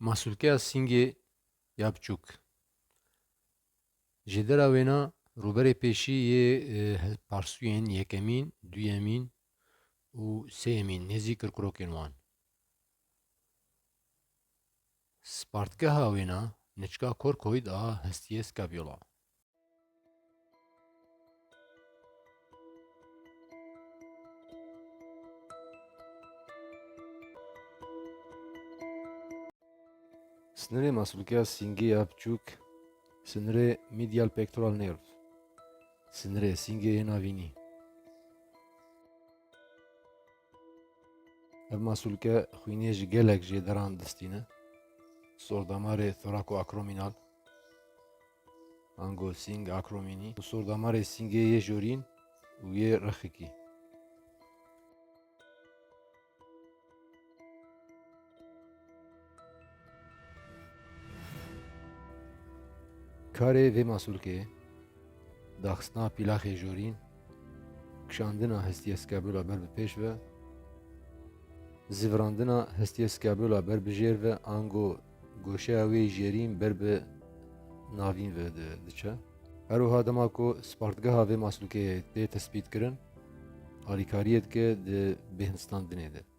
Masûlkeya Singê ya biçûk. Ji dera wêna rûberê pêşî yê parsûyên yekemîn, duyemîn û sêyemîn nêzî kirkurokên wan. Spartgeha wêna niçka Korkoyd a hestiyê Skabyola. Sinirê masûlkeya Singê ya biçûk, sinirê medial pectoral nerve, sinirê singê yê navînî. Ev masûlke xwînê ji gelek jê deran distîne, sordamarê thorakoakromînal, ango sing akromînî û sordamarê singê yê jorîn û yê rexekî. Karê vê masûlkeyê daxistina pîlaxê jorîn, kişandina hestiyê Skabyola ber bi pêş ve zîvirandina hestiyê Skabyola ber bi jêr ve ango goşeya wê jêrîn ber bi navîn ve diçe. Herwiha dema ku spartgeha vê masûlkeyê tê tespîtkirin, alîkariyê dike di bêhindistandinê de.